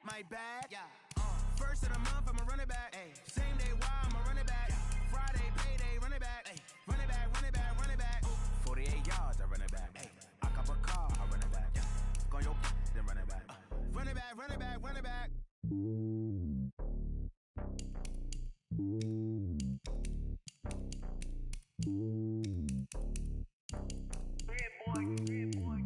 my bad. Yeah. First of the month, I'ma run it back. Ay. Same day, why I'ma run it back. Friday, payday, run it back. Ay. Run it back, run it back, run it back. 48 yards, I run it back. Ay. I cop a car, I run it back. Go on your then run it back. Run it back, run it back, run it back.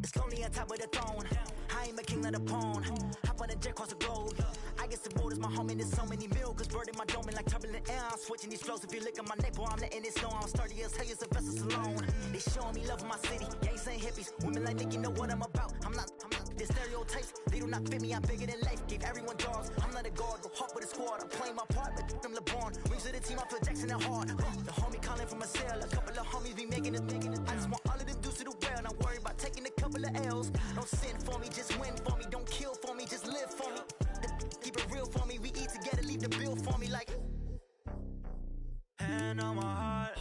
It's lonely on top of the throne. I am a king of the pawn. Hop on a jet across the globe. I guess the road is my home and there's so many milk. Bird in my dome and like turbulent air. I'm switching these flows. If you look at my neck, boy, I'm letting it snow. I'm sturdy as hell as a vessel alone. They showing me love in my city. Gangs ain't hippies. Women like Nick, you know what I'm about. I'm not the stereotypes. They do not fit me. I'm bigger than life. Gave everyone dogs. I'm not a guard. Go hard with a squad. I'm playing my part, but them LeBron. Rings to the team. I feel Jackson and hard. The homie calling from a cell. A couple of homies be making it. I just want all of them dudes to do well. Not worry about taking a couple of L's. Don't sin for me, just win for me. Don't kill for me, just live for me. Keep it real for me. We eat together, leave the bill for me like. Hand on my heart,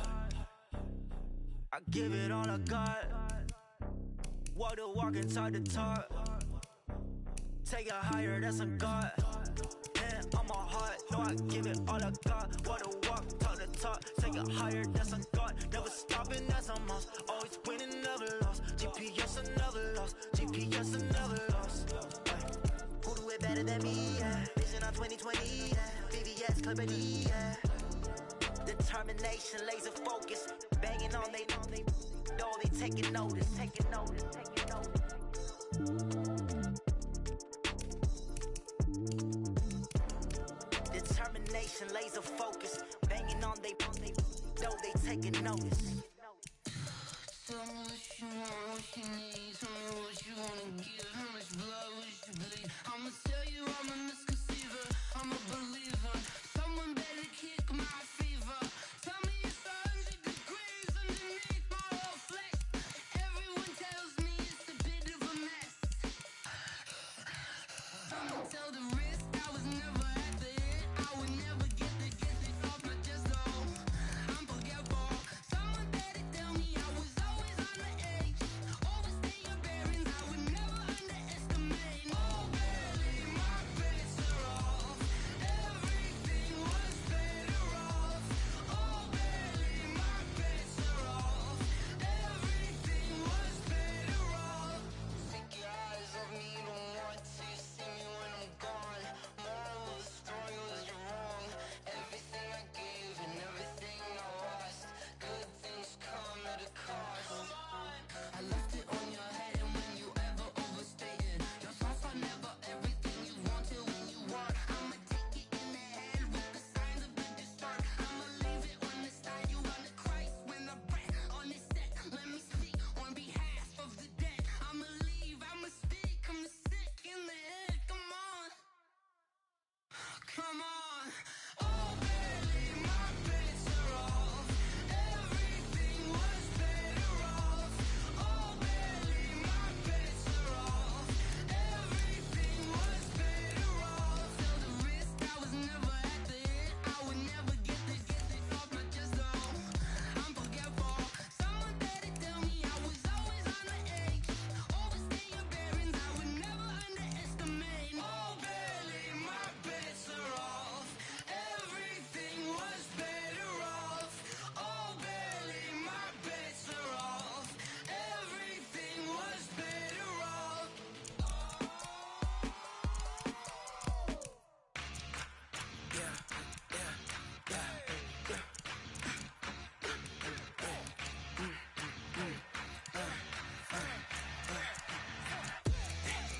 I give it all I got. Walk the walk and talk the talk. Take it higher, that's a God. Hand on my heart, no, I give it all I got. Walk the walk, talk the talk. Take it higher, that's a God. Never stopping, that's a must. Always winning, never lost. GPS, I never lost. GPS, I never lost. Who do it better than me? Yeah. Vision on 2020. Yeah. VVS, Clippity. Yeah. Determination, laser focus. Banging on they know they taking notice. Taking notice. Taking notice. Determination, laser focus. Banging on they know they taking notice. Tell me what you want, what you need. Tell me what you wanna give. How much blood would you bleed? I'ma tell you I'm a misconceiver. I'm a believer. Someone better kick my fever. Tell me it's 100 degrees underneath my whole flesh. Everyone tells me it's a bit of a mess. I'ma tell the risk I was never at the end. I would never get it off my chest though. I'm forgetful. Someone better tell me I was always on the edge. Overstay your bearings, I would never underestimate. Oh barely, my bets are off. Everything was better off. Oh barely, my bets are off. Everything was better off. Take your eyes off me, don't want to see me when I'm gone. Moral of the story was you're wrong. Everything I gave and everything I lost. Good things come at a cost. I left it on your head and when you ever overstated. Your thoughts are never everything you wanted when you want. I'ma take it in the head with the signs of the distort. I'ma leave it on the side. You on the Christ when I breath on this set. Let me speak on behalf of the dead. I'ma leave, I'ma speak. I'm sick in the head. Come on. Come on. Oh, barely, my bets are off. Everything was better off. Oh, barely, my bets are off. Everything was better off. Tell the risk I was never at the end. I would never get it off my chest though. I'm forgetful. Someone better tell me I was always on the edge. Overstay your bearings, I would never underestimate. Oh, barely, my bets are off. Everything was better off. Oh, barely, my bets are off. Everything was better off.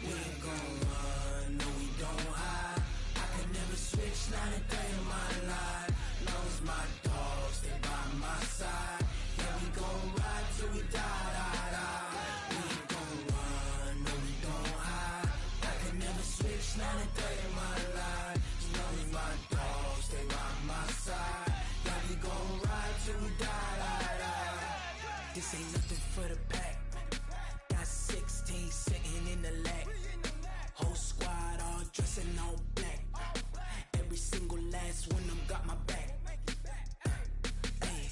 We ain't gon' run, no we don't hide. I can never switch, not a day in my life. Long as my dogs stay by my side. Yeah, we gon' ride till we die. We ain't gon' run, no we don't hide. I can never switch, not a day in my life. As long as my dogs stay by my side. Yeah, we gon' ride till we die. This ain't nothing for the pack. Got 16 sitting in the lap. Whole squad all dressing all black. Every single last one of them got my back. Hey,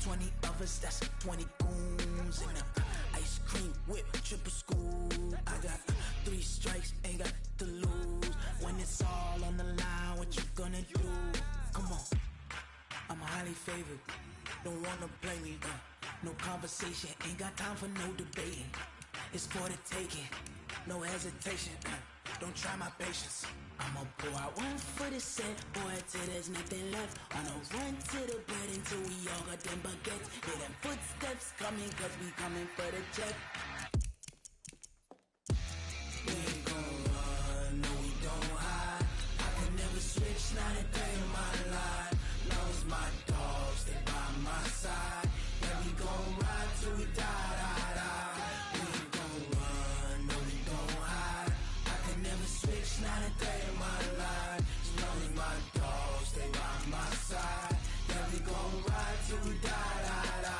20 of us, that's 20 goons. And ice cream whip, triple scoop. I got 3 strikes, ain't got to lose. When it's highly favored. Don't wanna blame me, no conversation, ain't got time for no debating. It's for the taking, no hesitation, don't try my patience. I'ma pour out one for the set, boy, till there's nothing left. On a run to the bread until we all got them baguettes. Hear them footsteps coming, cause we coming for the check. We ain't gon' run, no we don't hide. I can never switch, not a day in my life. Knows my dogs, they by my side. Yeah, we gon' ride till we die, die, die. We ain't gon' run, no we don't hide. I can never switch, not a day in my life. As long as my dogs, they by my side. Yeah, we gon' ride till we die, die, die.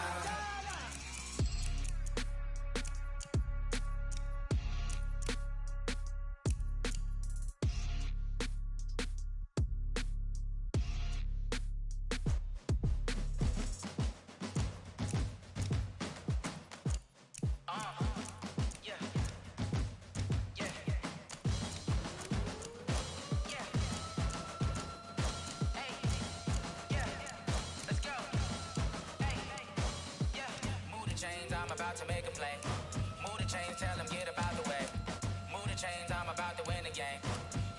To make a play. Move the chains, tell them get up out the way. Move the chains, I'm about to win the game.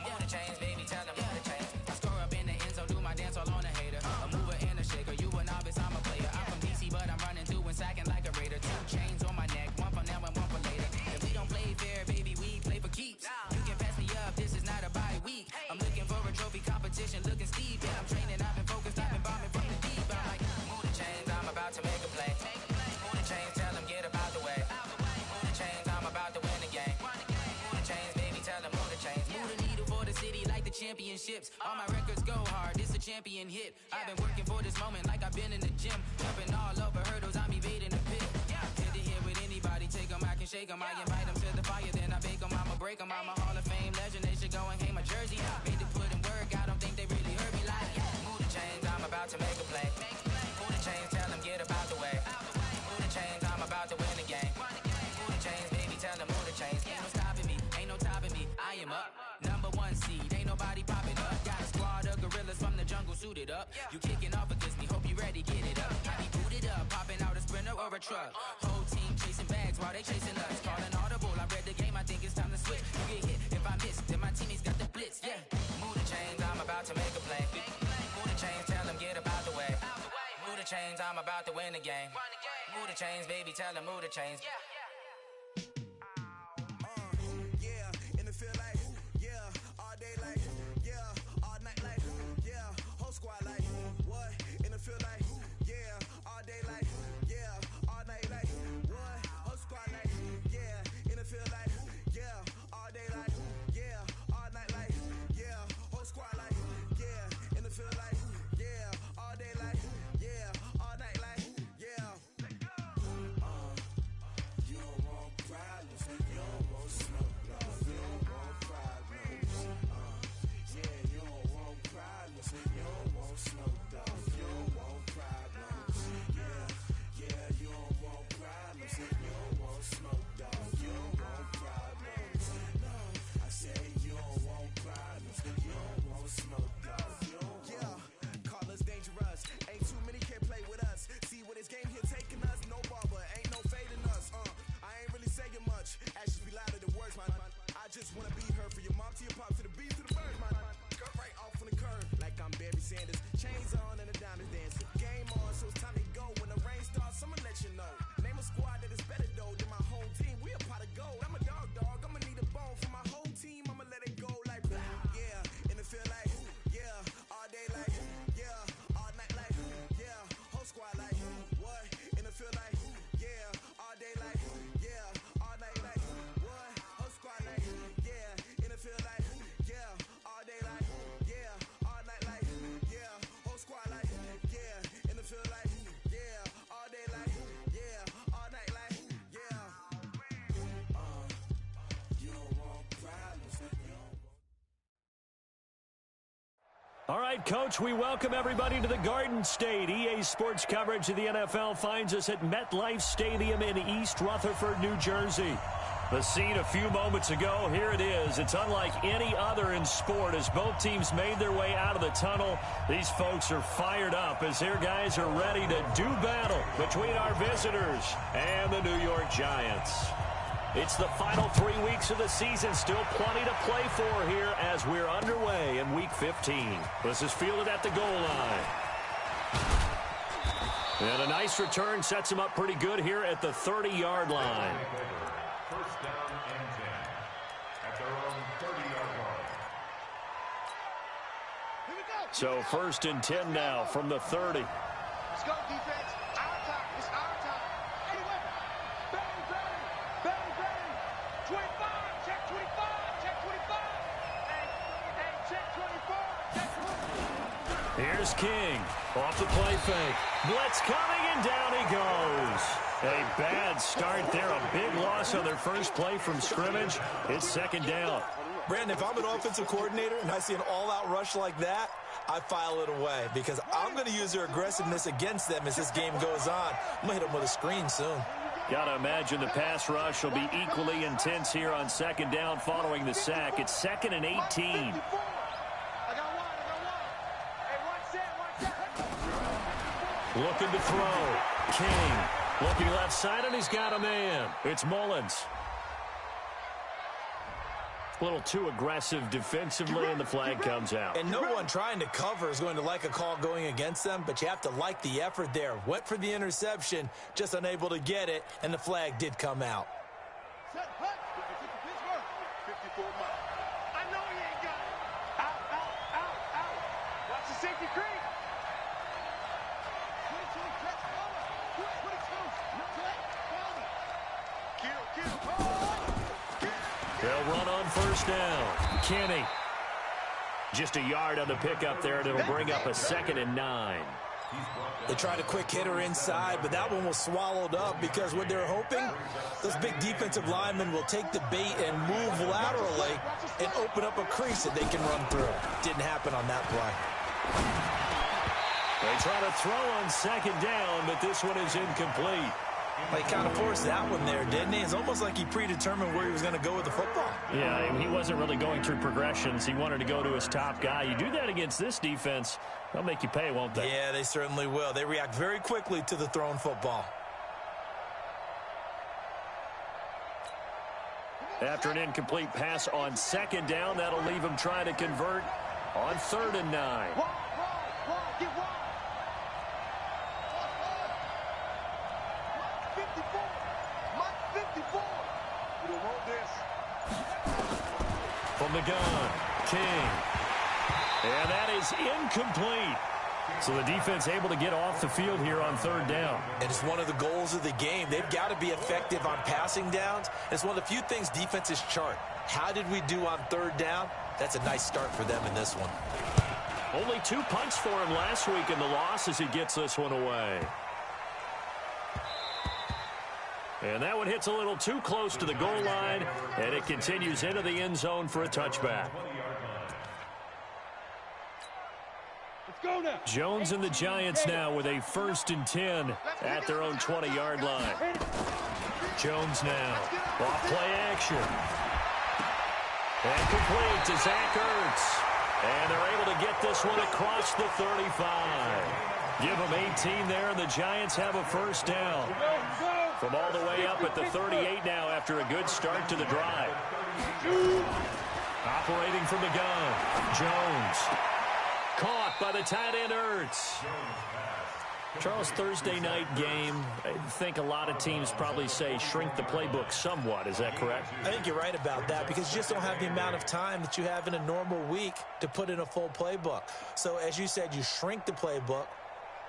Move the chains, baby, tell them move the chains. I score up in the end zone, do my dance all on a hater. A mover and a shaker, you a novice, I'm a player. I'm from DC, but I'm running through and sacking like a raider. 2 chains on my neck, one for now and one for later. If we don't play fair, baby, we play for keeps. You can pass me up, this is not a bye week. I'm looking for a trophy competition, looking steep. Yeah, I'm training, I've been focused, I've been bombing from the deep. I'm like, move the chains, I'm about to make a play. Move the chains, tell them get up out the way. Championships, all my records go hard, this a champion hit. I've been working for this moment like I've been in the gym. Jumping all over hurdles, I'm evading the pit. Head to head with anybody, take them, I can shake them. I invite them to the fire, then I bake them, I'ma break them. I'm a Hall of Fame legend, they should go and hang my jersey. Made to put in work, I don't think they really heard me like, move the chains, I'm about to make a play. Move the chains, tell them get up out the way. Move the chains, I'm about to win the game. Move the chains, baby, tell them move the chains. Ain't no stopping me, ain't no topping me, I am up. Number 1 seed, ain't nobody popping up. Got a squad of gorillas from the jungle suited up. You kicking off against me, hope you ready, get it up. I be booted up, popping out a sprinter or a truck. Whole team chasing bags while they chasing us. Calling audible, I read the game, I think it's time to switch. You get hit, if I miss, then my teammates got the blitz, yeah. Move the chains, I'm about to make a play. Move the chains, tell them get up out the way. Move the chains, I'm about to win the game. Move the chains, baby, tell them move the chains. Squad like, what? In the field like, yeah, all day like, yeah, all night like, what? Whole squad like, yeah, in the field like, yeah, all day like, yeah, all night like, yeah, whole squad like, yeah, in the field like, yeah, all day like, yeah, all night like, yeah. You don't want problems, you don't want smoke, you don't want problems. Yeah, you don't want problems, you don't want smoke, dog. You don't want problems. Yeah, you don't want problems. You don't want smoke, dog. You don't want problems. No, I say you don't want problems. You don't want smoke, dog. You don't want. Yeah, call us dangerous. Ain't too many can play with us. See what this game here taking us. No barber, ain't no fading us. I ain't really saying much. Actions be louder than words, man. I just wanna be heard from your mom to your pop to the beat to the birds, man. Cut right off on the curve like I'm Barry Sanders. Chains on and the diamonds dancing. Game on, so it's time to go. When the rain starts, I'ma let you know. Name a squad that is better though than my home team. We a pot of gold. I'm a dog. I'ma need a bone for my whole team. I'ma let it go like, yeah. In the field like, yeah. All day like, yeah. All night like, yeah. Whole squad like, what? In the field like, yeah. All day like, yeah. All night like, what? Whole squad like, yeah. In the field like, yeah. All day like, yeah. All night like, yeah. Whole squad like, yeah. In the field like, yeah. All day like, yeah. All night like, yeah. You don't want problems. You don't want. All right, Coach, we welcome everybody to the Garden State. EA Sports coverage of the NFL finds us at MetLife Stadium in East Rutherford, New Jersey. The scene a few moments ago, here it is. It's unlike any other in sport as both teams made their way out of the tunnel. These folks are fired up as their guys are ready to do battle between our visitors and the New York Giants. It's the final 3 weeks of the season. Still plenty to play for here as we're underway in Week 15. This is fielded at the goal line. And a nice return sets him up pretty good here at the 30-yard line. First down and 10 at their own 30-yard line. So first and 10 now from the 30. Let's go, defense. Our time. It's our time. Anyway, bang. 25. Check 25. Check 25. Hey, check 24. Check 24. Here's King. Off the play fake. Blitz coming, and down he goes. A bad start there. A big loss on their first play from scrimmage. It's second down. Brandon, if I'm an offensive coordinator and I see an all-out rush like that, I file it away because I'm going to use their aggressiveness against them as this game goes on. I'm going to hit them with a screen soon. Got to imagine the pass rush will be equally intense here on second down following the sack. It's 2nd and 18. Looking to throw. King looking left side, and he's got a man. It's Mullins. A little too aggressive defensively, and the flag comes out. And no one trying to cover is going to like a call going against them, but you have to like the effort there. Went for the interception, just unable to get it, and the flag did come out. I know he ain't got it. Out. Watch the safety creep. They'll run on first down. Kenny. Just a yard on the pickup there, and it'll bring up a 2nd and 9. They tried a quick hitter inside, but that one was swallowed up because what they're hoping, those big defensive linemen will take the bait and move laterally and open up a crease that they can run through. Didn't happen on that play. They try to throw on second down, but this one is incomplete. Well, he kind of forced that one there, didn't he? It's almost like he predetermined where he was going to go with the football. Yeah, he wasn't really going through progressions. He wanted to go to his top guy. You do that against this defense, they'll make you pay, won't they? Yeah, they certainly will. They react very quickly to the thrown football. After an incomplete pass on second down, that'll leave him trying to convert on 3rd and 9. Get wide. 54. We don't want this. From the gun, King. And that is incomplete. So the defense able to get off the field here on 3rd down. And it's one of the goals of the game. They've got to be effective on passing downs. It's one of the few things defenses chart. How did we do on 3rd down? That's a nice start for them in this one. Only 2 punts for him last week in the loss as he gets this one away. And that one hits a little too close to the goal line, and it continues into the end zone for a touchback. Let's go now. Jones and the Giants now with a 1st and 10 at their own 20-yard line. Jones now, off play action. And complete to Zach Ertz. And they're able to get this one across the 35. Give them 18 there, and the Giants have a 1st down. From all the way up at the 38 now after a good start to the drive. Operating from the gun, Jones. Caught by the tight end, Ertz. Charles, Thursday night game, I think a lot of teams probably say shrink the playbook somewhat. Is that correct? I think you're right about that because you just don't have the amount of time that you have in a normal week to put in a full playbook. So as you said, you shrink the playbook,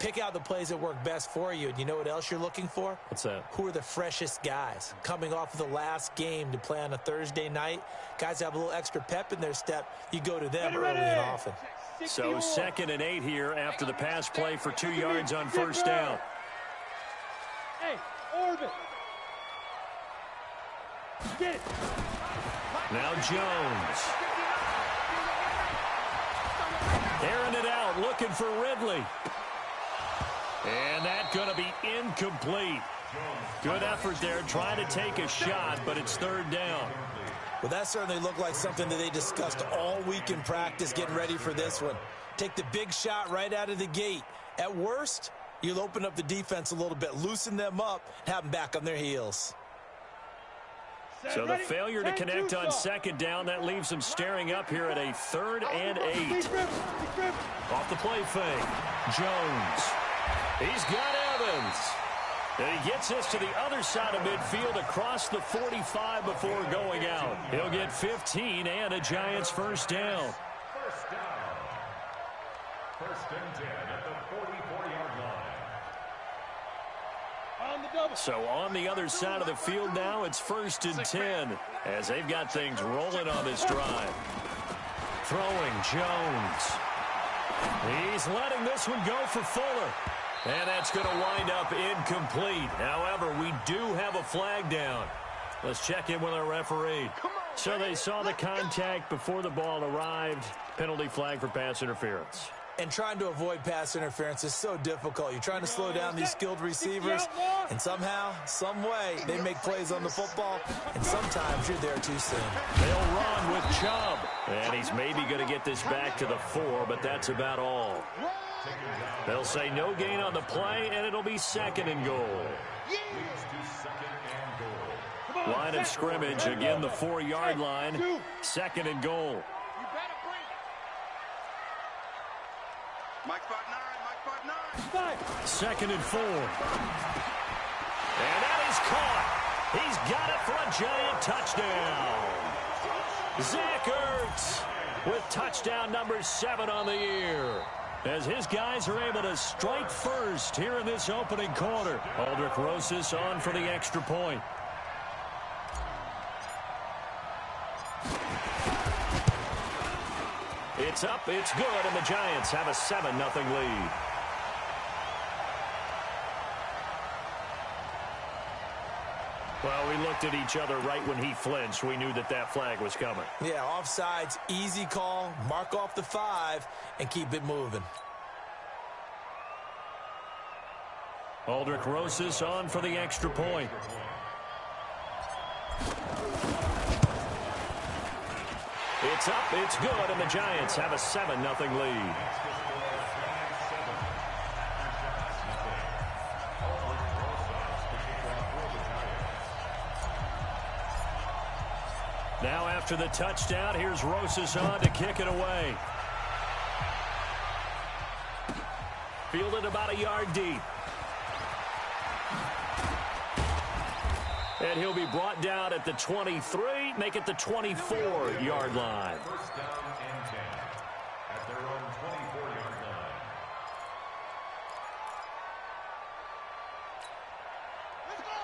pick out the plays that work best for you. And you know what else you're looking for? What's that? Who are the freshest guys coming off of the last game to play on a Thursday night? Guys that have a little extra pep in their step, you go to them early and often. So 2nd and 8 here after the pass play for 2 yards on 1st down. Hey, orbit. Get it. Now Jones. Airing it out, looking for Ridley. And that's going to be incomplete. Good effort there, trying to take a shot, but it's third down. Well, that certainly looked like something that they discussed all week in practice getting ready for this one. Take the big shot right out of the gate. At worst, you'll open up the defense a little bit, loosen them up, and have them back on their heels. So the failure to connect on second down, that leaves them staring up here at a 3rd and 8. Off the play fake, Jones. He's got Evans. And he gets this to the other side of midfield across the 45 before going out. He'll get 15 and a Giants first down. First down. 1st and 10 at the 44-yard line. So on the other side of the field now, it's 1st and 10 as they've got things rolling on this drive. Throwing Jones. He's letting this one go for Fuller. And that's going to wind up incomplete. However, we do have a flag down. Let's check in with our referee. So they saw the contact before the ball arrived. Penalty flag for pass interference. And trying to avoid pass interference is so difficult. You're trying to slow down these skilled receivers, and somehow, some way, they make plays on the football, and sometimes you're there too soon. They'll run with Chubb. And he's maybe going to get this back to the 4, but that's about all. They'll say no gain on the play, and it'll be 2nd and goal. Line of scrimmage, again the 4-yard line. 2nd and goal. Mike 5'9", 2nd and 4. And that is caught. He's got it for a Giant touchdown. Zach Ertz with touchdown number 7 on the year, as his guys are able to strike first here in this opening quarter. Aldrich Rosas on for the extra point. It's up, it's good, and the Giants have a 7-0 lead. Well, we looked at each other right when he flinched. We knew that that flag was coming. Yeah, offsides, easy call, mark off the 5, and keep it moving. Aldrich Rosas on for the extra point. It's up, it's good, and the Giants have a 7-0 lead. Now after the touchdown, here's Rosas on to kick it away. Fielded about a yard deep. And he'll be brought down at the 23, make it the 24-yard line. First down and 10 at their own 24-yard line.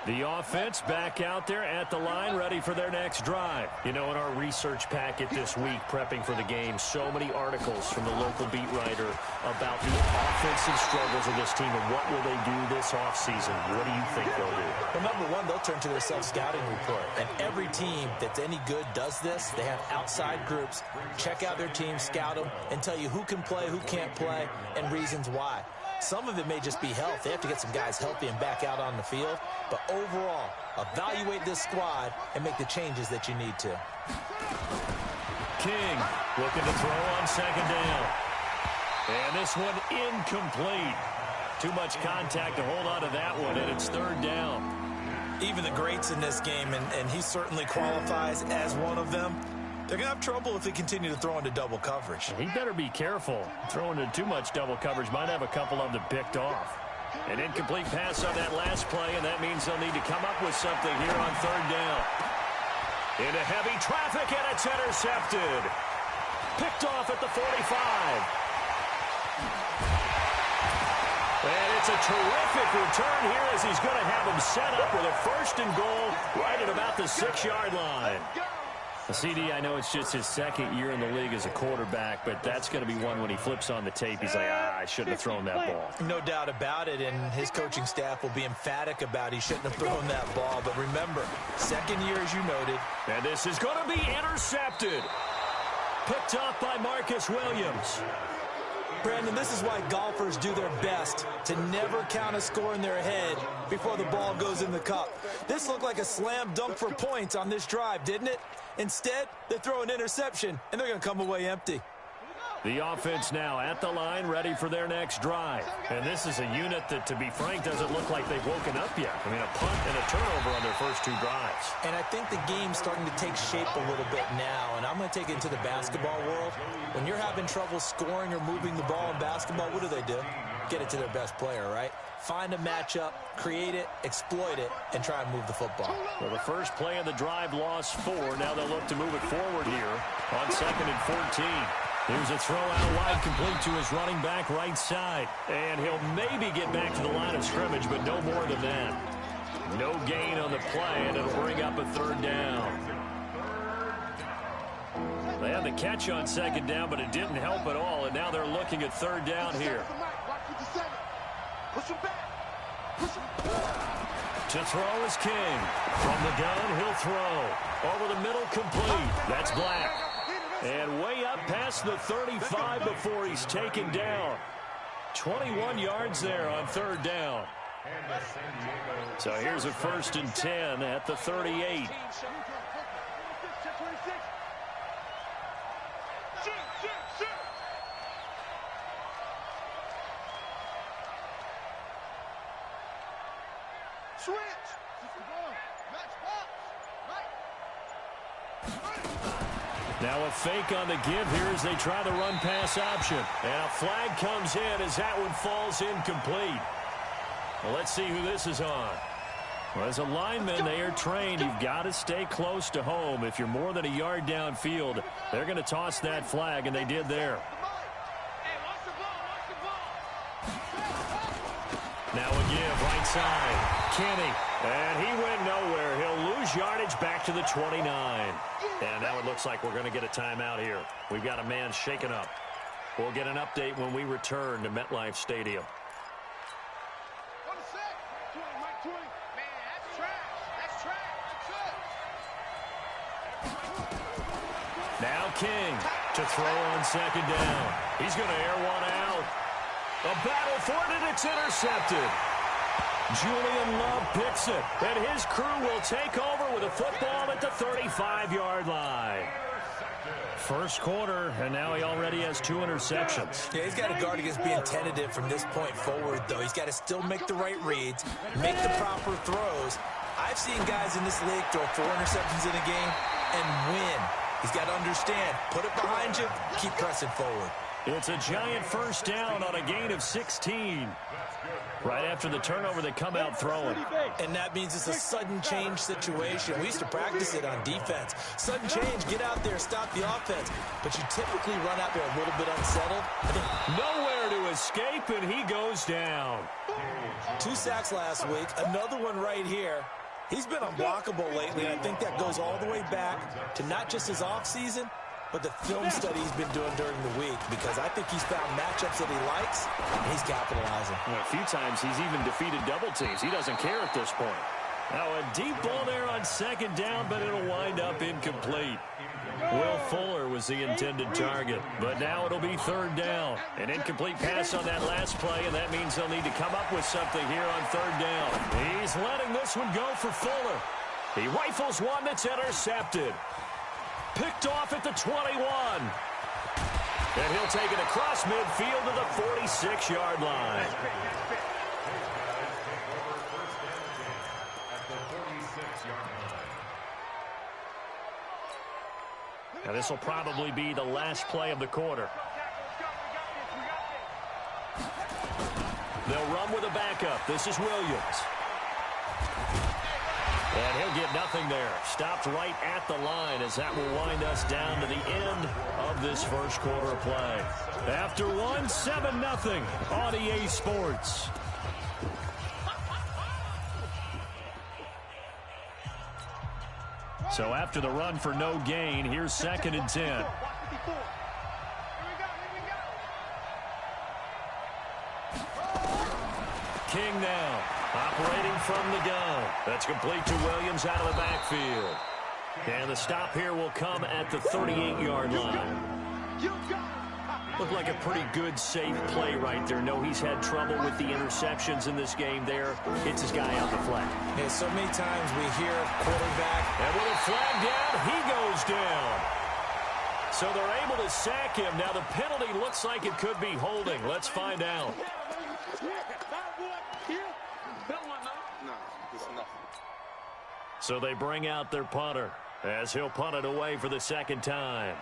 The offense back out there at the line, ready for their next drive. You know, in our research packet this week, prepping for the game, so many articles from the local beat writer about the offensive struggles of this team and what will they do this offseason. What do you think they'll do? Well, number one, they'll turn to their self-scouting report. And every team that's any good does this. They have outside groups, check out their team, scout them, and tell you who can play, who can't play, and reasons why. Some of it may just be health. They have to get some guys healthy and back out on the field. But overall, evaluate this squad and make the changes that you need to. King looking to throw on second down. And this one incomplete. Too much contact to hold on to that one, and it's third down. Even the greats in this game, and he certainly qualifies as one of them, they're going to have trouble if they continue to throw into double coverage. He better be careful. Throwing into too much double coverage might have a couple of them picked off. An incomplete pass on that last play, and that means they'll need to come up with something here on third down. Into heavy traffic, and it's intercepted. Picked off at the 45. And it's a terrific return here as he's going to have him set up with a first and goal right at about the 6-yard line. CD, I know it's just his second year in the league as a quarterback, but that's going to be one when he flips on the tape. He's like, I shouldn't have thrown that ball. No doubt about it, and his coaching staff will be emphatic about he shouldn't have thrown that ball. But remember, second year, as you noted. And this is going to be intercepted. Picked off by Marcus Williams. Brandon, this is why golfers do their best to never count a score in their head before the ball goes in the cup. This looked like a slam dunk for points on this drive, didn't it? Instead, they throw an interception, and they're going to come away empty. The offense now at the line, ready for their next drive. And this is a unit that, to be frank, doesn't look like they've woken up yet. I mean, a punt and a turnover on their first two drives. And I think the game's starting to take shape a little bit now, and I'm going to take it into the basketball world. When you're having trouble scoring or moving the ball in basketball, what do? Get it to their best player, right? Find a matchup, create it, exploit it, and try and move the football. Well, the first play of the drive lost 4. Now they'll look to move it forward here on 2nd and 14. Here's a throw out wide, complete to his running back right side. And he'll maybe get back to the line of scrimmage, but no more than that. No gain on the play, and it'll bring up a 3rd down. They had the catch on 2nd down, but it didn't help at all, and now they're looking at 3rd down here. To throw is King. From the gun, he'll throw. Over the middle, complete. That's Black. And way up past the 35 before he's taken down. 21 yards there on 3rd down. So here's a 1st and 10 at the 38. Now a fake on the give here as they try the run-pass option. And a flag comes in as that one falls incomplete. Well, let's see who this is on. Well, as a lineman, they are trained. You've got to stay close to home. If you're more than a yard downfield, they're going to toss that flag, and they did there. Now a give right side. Kenny. And he went nowhere. He'll lose yardage back to the 29. And now it looks like we're going to get a timeout here. We've got a man shaken up. We'll get an update when we return to MetLife Stadium. Now King to throw on 2nd down. He's going to air one out. A battle for it, and it's intercepted. Julian Love picks it, and his crew will take over with a football at the 35-yard line. First quarter, and now he already has 2 interceptions. Yeah, he's got to guard against being tentative from this point forward, though. He's got to still make the right reads, make the proper throws. I've seen guys in this league throw 4 interceptions in a game and win. He's got to understand, put it behind you, keep pressing forward. It's a giant first down on a gain of 16. Right after the turnover, they come out throwing. And that means it's a sudden change situation. We used to practice it on defense. Sudden change, get out there, stop the offense. But you typically run out there a little bit unsettled. Nowhere to escape, and he goes down. 2 sacks last week, another one right here. He's been unblockable lately, and I think that goes all the way back to not just his offseason, but the film study he's been doing during the week, because I think he's found matchups that he likes, and he's capitalizing. Well, a few times he's even defeated double teams. He doesn't care at this point. Now a deep ball there on 2nd down, but it'll wind up incomplete. Will Fuller was the intended target, but now it'll be 3rd down. An incomplete pass on that last play, and that means they'll need to come up with something here on 3rd down. He's letting this one go for Fuller. He rifles one that's intercepted. Picked off at the 21. And he'll take it across midfield to the 46-yard line. Now this will probably be the last play of the quarter. They'll run with a backup. This is Williams. And he'll get nothing there. Stopped right at the line as that will wind us down to the end of this first quarter of play. After one, 7-0 on EA Sports. So after the run for no gain, here's 2nd and 10. King now. Operating from the gun. That's complete to Williams out of the backfield. And the stop here will come at the 38-yard line. Looked like a pretty good, safe play right there. No, he's had trouble with the interceptions in this game there. Hits his guy on the flag. Yeah, so many times we hear quarterback. And with a flag down, he goes down. So they're able to sack him. Now the penalty looks like it could be holding. Let's find out. So they bring out their punter as he'll punt it away for the second time.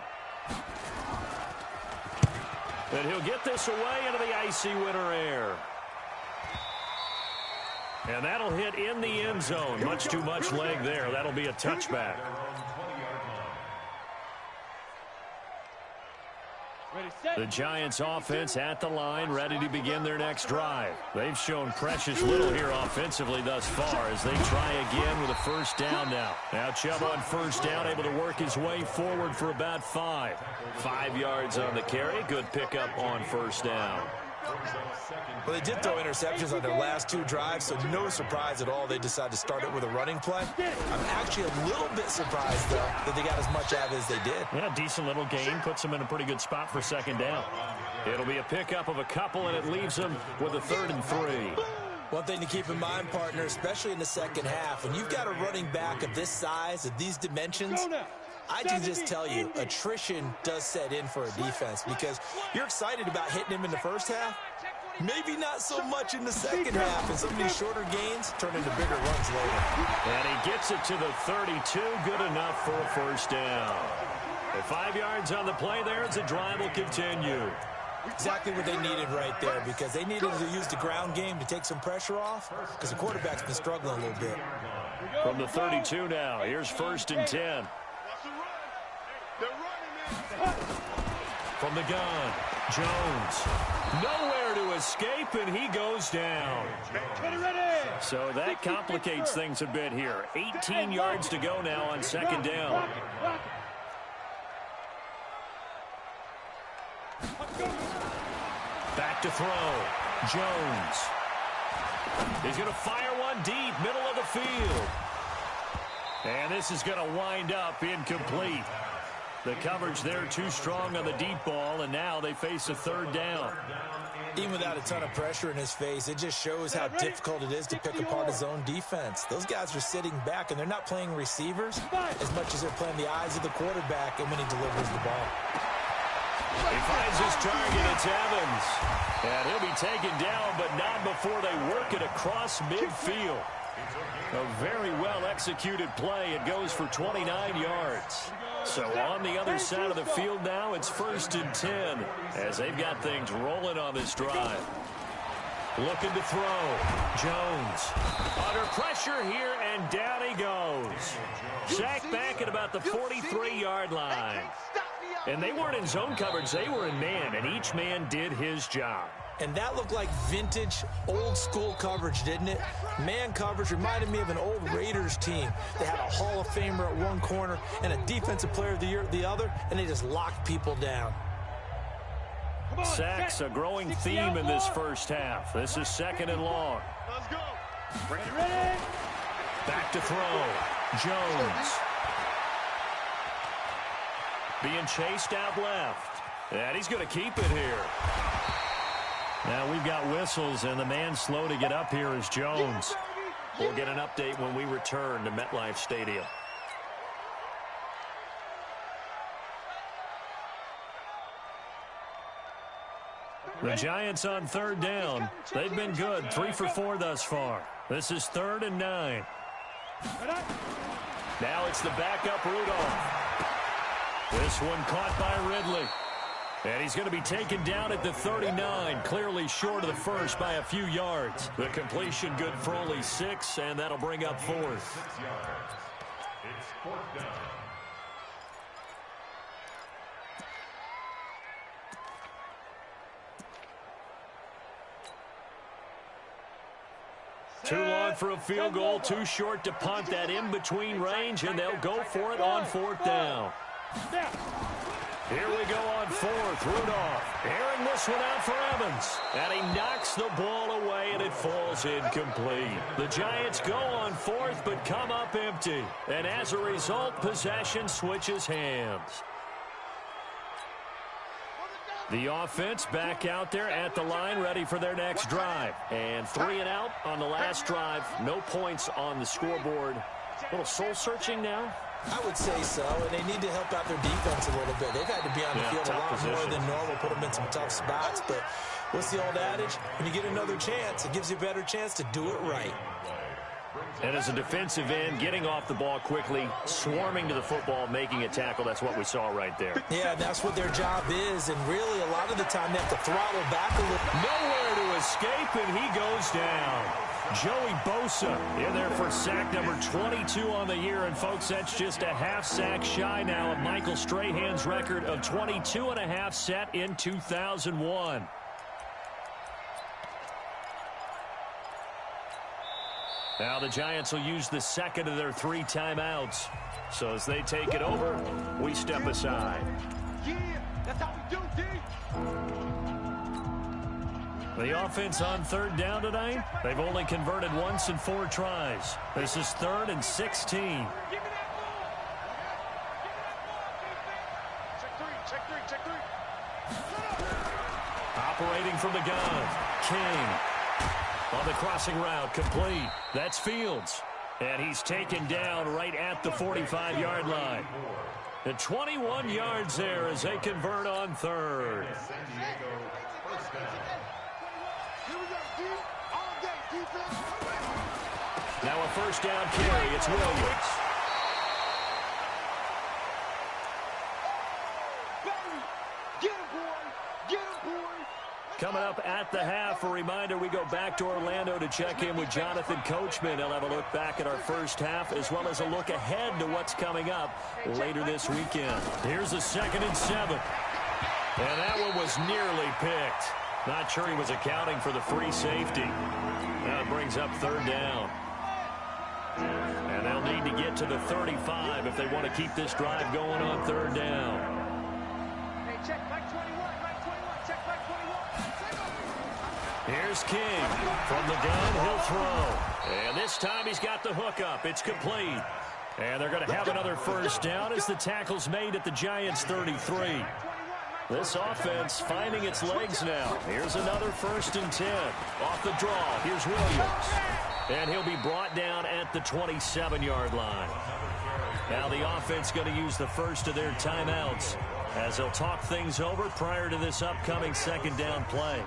And he'll get this away into the icy winter air. And that'll hit in the end zone. Much too much leg there. That'll be a touchback. The Giants offense at the line, ready to begin their next drive. They've shown precious little here offensively thus far as they try again with a first down now. Now Chubb on first down, able to work his way forward for about 5. 5 yards on the carry. Good pickup on first down. Well, they did throw interceptions on their last 2 drives, so no surprise at all they decided to start it with a running play. I'm actually a little bit surprised, though, that they got as much out as they did. Yeah, decent little gain. Puts them in a pretty good spot for second down. It'll be a pickup of a couple, and it leaves them with a 3rd and 3. One thing to keep in mind, partner, especially in the second half, when you've got a running back of this size, of these dimensions, I can just tell you, attrition does set in for a defense because you're excited about hitting him in the first half. Maybe not so much in the second half, and some of these shorter gains turn into bigger runs later. And he gets it to the 32. Good enough for a first down. At 5 yards on the play there as the drive will continue. Exactly what they needed right there because they needed to use the ground game to take some pressure off because the quarterback's been struggling a little bit. From the 32 now, here's 1st and 10. From the gun, Jones. Nowhere to escape, and he goes down. So that complicates things a bit here. 18 yards to go now on second down. Back to throw. Jones. He's going to fire one deep, middle of the field. And this is going to wind up incomplete. The coverage there too strong on the deep ball, and now they face a 3rd down. Even without a ton of pressure in his face, it just shows how difficult it is to pick apart his own defense. Those guys are sitting back, and they're not playing receivers as much as they're playing the eyes of the quarterback and when he delivers the ball. He finds his target. It's Evans. And he'll be taken down, but not before they work it across midfield. A very well-executed play. It goes for 29 yards. So on the other side of the field now, it's 1st and 10 as they've got things rolling on this drive. Looking to throw. Jones under pressure here, and down he goes. Sacked back at about the 43-yard line. And they weren't in zone coverage. They were in man, and each man did his job. And that looked like vintage, old-school coverage, didn't it? Man coverage reminded me of an old Raiders team. They had a Hall of Famer at one corner and a Defensive Player of the Year at the other, and they just locked people down. Sacks, a growing theme in this first half. This is 2nd and long. Let's go. Ready. Back to throw. Jones. Being chased out left. And he's going to keep it here. Now we've got whistles, and the man slow to get up here is Jones. We'll get an update when we return to MetLife Stadium. The Giants on 3rd down. They've been good, 3 for 4 thus far. This is 3rd and 9. Now it's the backup Rudolph. This one caught by Ridley. And he's going to be taken down at the 39, clearly short of the first by a few yards. The completion good for only 6, and that'll bring up 4th. It's 4th down. Too long for a field goal, too short to punt that in-between range, and they'll go for it on 4th down. Here we go on 4th. Rudolph airing this one out for Evans. And he knocks the ball away, and it falls incomplete. The Giants go on 4th, but come up empty. And as a result, possession switches hands. The offense back out there at the line, ready for their next drive. And 3 and out on the last drive. No points on the scoreboard. A little soul-searching now? I would say so, and they need to help out their defense a little bit. They've had to be on the field a lot more than normal, put them in some tough spots. But what's the old adage? When you get another chance, it gives you a better chance to do it right. And as a defensive end, getting off the ball quickly, swarming to the football, making a tackle, that's what we saw right there. Yeah, that's what their job is, and really a lot of the time they have to throttle back a little. Nowhere to escape, and he goes down. Joey Bosa in there for sack number 22 on the year, and folks, that's just a half sack shy now of Michael Strahan's record of 22.5 set in 2001. Now the Giants will use the second of their 3 timeouts. So as they take it over, we step aside. Yeah, that's how we do, D. The offense on 3rd down tonight, they've only converted once in 4 tries. This is 3rd and 16. Give me that ball. Check three. Operating from the gun, King. On the crossing route, complete. That's Fields. And he's taken down right at the 45-yard line. And 21 yards there as they convert on 3rd. Now a 1st down carry. It's Williams. Coming up at the half, a reminder, we go back to Orlando to check in with Jonathan Coachman. He'll have a look back at our first half as well as a look ahead to what's coming up later this weekend. Here's a 2nd and 7. And that one was nearly picked. Not sure he was accounting for the free safety. Now it brings up 3rd down. And they'll need to get to the 35 if they want to keep this drive going on 3rd down. Hey, check back 21, check back 21. Here's King. From the gun, he'll throw. And this time he's got the hook up. It's complete. And they're going to have another 1st down as the tackle's made at the Giants' 33. This offense finding its legs now. Here's another 1st and 10. Off the draw, here's Williams. And he'll be brought down at the 27-yard line. Now the offense going to use the first of their timeouts as they'll talk things over prior to this upcoming 2nd down play.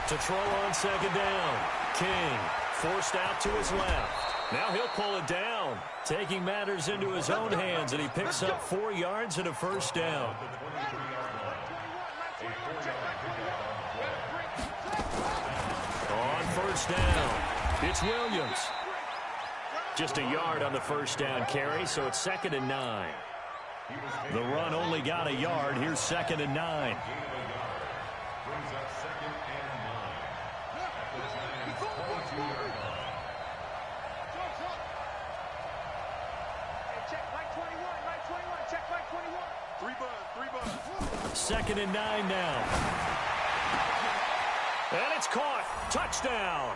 To throw on 2nd down. King forced out to his left. Now he'll pull it down, taking matters into his own hands, and he picks up 4 yards and a 1st down. On 1st down, it's Williams. Just a yard on the 1st down carry, so it's 2nd and 9. The run only got a yard. Here's 2nd and 9. Second and 9 now. And it's caught. Touchdown.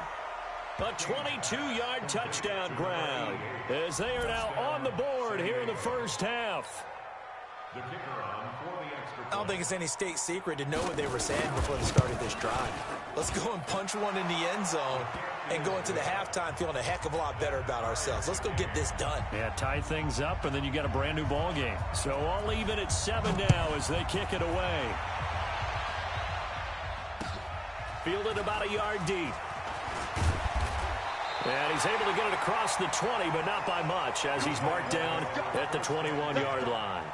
A 22-yard touchdown ground as they are now on the board here in the first half. I don't think it's any state secret to know what they were saying before they started this drive. Let's go and punch one in the end zone and go into the halftime feeling a heck of a lot better about ourselves. Let's go get this done. Yeah, tie things up, and then you got a brand new ball game. So all even at 7 now as they kick it away. Fielded about a yard deep. And he's able to get it across the 20, but not by much as he's marked down at the 21-yard line.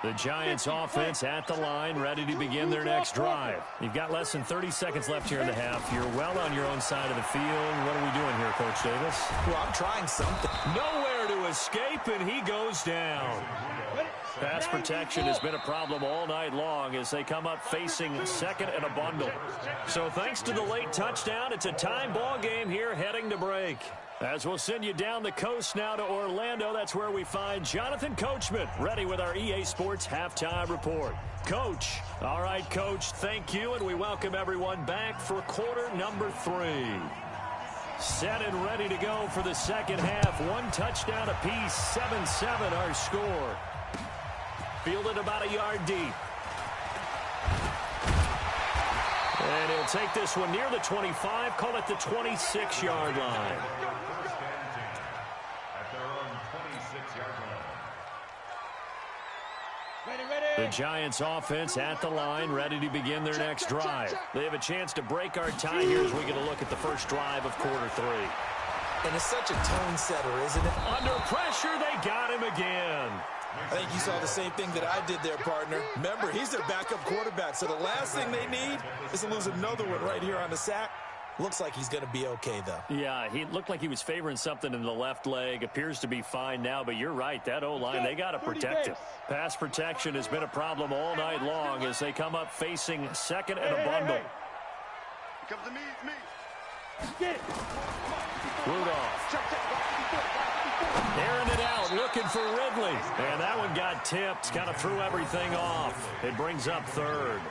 The Giants offense at the line, ready to begin their next drive. You've got less than 30 seconds left here in the half. You're well on your own side of the field. What are we doing here, Coach Davis? Well, I'm trying something. Nowhere to escape, and he goes down. Pass protection has been a problem all night long as they come up facing 2nd and a bundle. So thanks to the late touchdown, it's a time ball game here heading to break. As we'll send you down the coast now to Orlando, that's where we find Jonathan Coachman, ready with our EA Sports Halftime Report. Coach. All right, Coach, thank you, and we welcome everyone back for quarter number 3. Set and ready to go for the second half. 1 touchdown apiece, 7-7 our score. Fielded about a yard deep. And he'll take this one near the 25, call it the 26-yard line. The Giants offense at the line, ready to begin their next drive. They have a chance to break our tie here as we get a look at the first drive of quarter 3. And it's such a tone setter, isn't it? Under pressure, they got him again. I think you saw the same thing that I did there, partner. Remember, he's their backup quarterback, so the last thing they need is to lose another one right here on the sack. Looks like he's going to be okay, though. Yeah, he looked like he was favoring something in the left leg. Appears to be fine now, but you're right. That O-line, they got to protect him. Pass protection has been a problem all night long as they come up facing second and a bundle. Come to me, it's me. Rudolph. Airing it out, looking for Ridley. And that one got tipped, kind of threw everything off. It brings up third.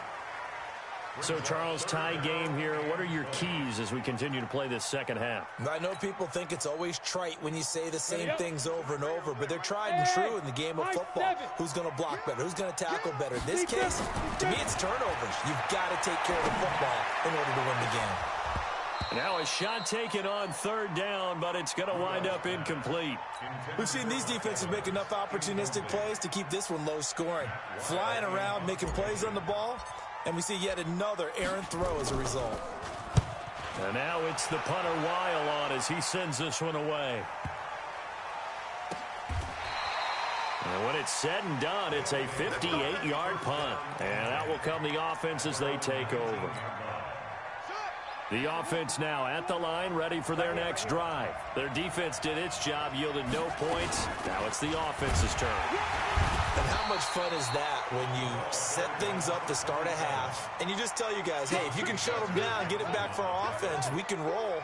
So, Charles, tie game here. What are your keys as we continue to play this second half? I know people think it's always trite when you say the same things over and over, but they're tried and true in the game of football. Who's going to block better? Who's going to tackle better? In this case, to me, it's turnovers. You've got to take care of the football in order to win the game. Now a shot taken on third down, but it's going to wind up incomplete. We've seen these defenses make enough opportunistic plays to keep this one low scoring. Flying around, making plays on the ball. And we see yet another errant throw as a result. And now it's the punter Weil on as he sends this one away. And when it's said and done, it's a 58-yard punt. And that will come the offense as they take over. The offense now at the line, ready for their next drive. Their defense did its job, yielded no points. Now it's the offense's turn. And how much fun is that when you set things up to start a half and you just tell you guys, hey, if you can shut them down, get it back for our offense, we can roll.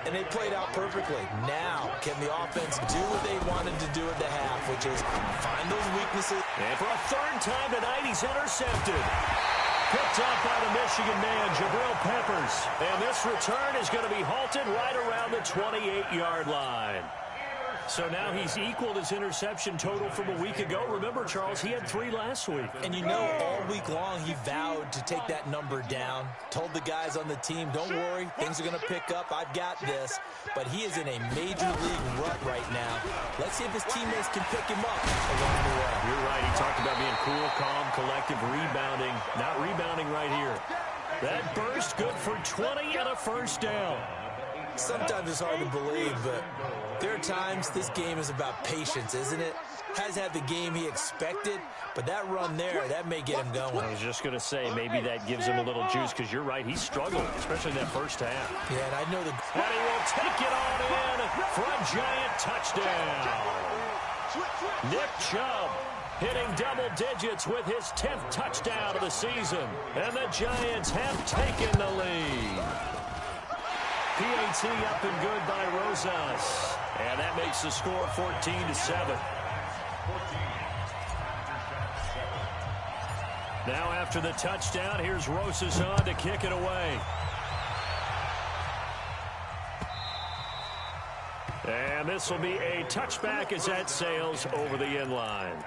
And they played out perfectly. Now, can the offense do what they wanted to do at the half, which is find those weaknesses? And for a third time tonight, he's intercepted. Picked up by the Michigan man, Jabril Peppers. And this return is going to be halted right around the 28-yard line. So now he's equaled his interception total from a week ago. Remember, Charles, he had 3 last week. And you know, all week long he vowed to take that number down. Told the guys on the team, don't worry, things are going to pick up. I've got this. But he is in a major league rut right now. Let's see if his teammates can pick him up along the way. You're right. He talked about being cool, calm, collective, rebounding. Not rebounding right here. That burst good for 20 and a first down. Sometimes it's hard to believe, but there are times this game is about patience, isn't it? Has had the game he expected, but that run there, that may get him going. I was just going to say, maybe that gives him a little juice, because you're right, he struggled, especially in that first half. Yeah, and I know the... And he will take it on in for a giant touchdown. Nick Chubb hitting double digits with his 10th touchdown of the season. And the Giants have taken the lead. PAT up and good by Rosas. And that makes the score 14-7. Now after the touchdown, here's Rosas on to kick it away. And this will be a touchback as that sails over the end line.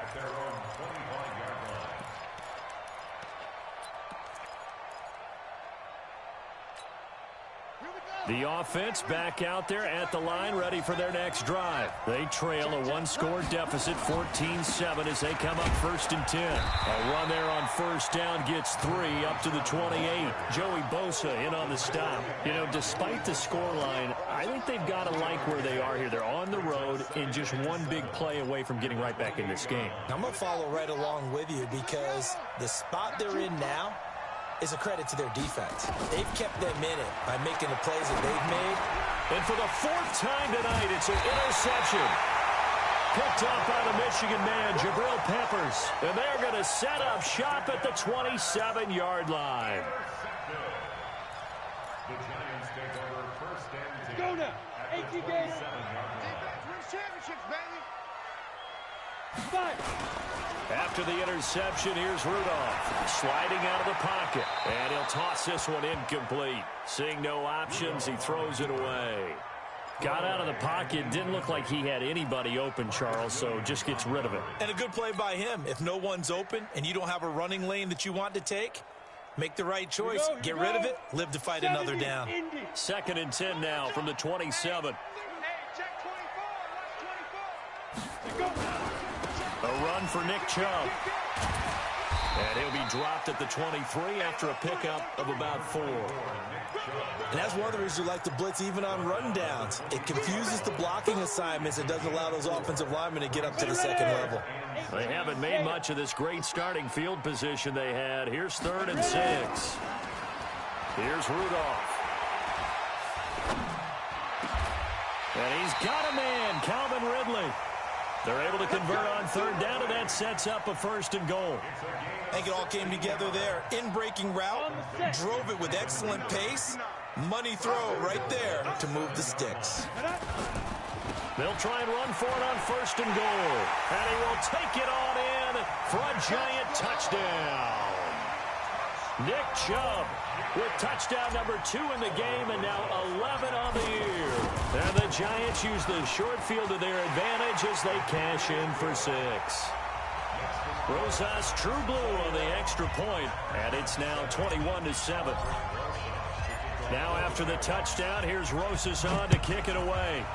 The offense back out there at the line, ready for their next drive. They trail a 1-score deficit, 14-7, as they come up 1st and 10. A run there on first down gets 3 up to the 28. Joey Bosa in on the stop. You know, despite the scoreline, I think they've got to like where they are here. They're on the road and just one big play away from getting right back in this game. I'm going to follow right along with you because the spot they're in now is a credit to their defense. They've kept them in it by making the plays that they've made. And for the 4th time tonight, it's an interception. Picked up by the Michigan man, Jabril Peppers. And they're going to set up shop at the 27-yard line. The Giants take over first and 10. Go now. At the 18 games. 27-yard line. Defense wins championships, baby. Fight. After the interception, here's Rudolph sliding out of the pocket, and he'll toss this one incomplete. Seeing no options, he throws it away. Got out of the pocket, didn't look like he had anybody open, Charles, so just gets rid of it. And a good play by him. If no one's open and you don't have a running lane that you want to take, make the right choice. Get rid of it, live to fight another down. 2nd and 10 now from the 27. Hey, check 24. Watch 24. Go. A run for Nick Chubb. And he'll be dropped at the 23 after a pickup of about 4. And that's one of the reasons you like to blitz even on rundowns. It confuses the blocking assignments and doesn't allow those offensive linemen to get up to the second level. They haven't made much of this great starting field position they had. Here's 3rd and 6. Here's Rudolph. And he's got a man, Calvin Ridley. They're able to convert on 3rd down, and that sets up a 1st and goal. I think it all came together there. In-breaking route, drove it with excellent pace. Money throw right there to move the sticks. They'll try and run for it on 1st and goal. And he will take it on in for a giant touchdown. Nick Chubb with touchdown number 2 in the game, and now 11 on the year. And the Giants use the short field to their advantage as they cash in for 6. Rosas True Blue on the extra point, and it's now 21-7. Now after the touchdown, here's Rosas on to kick it away.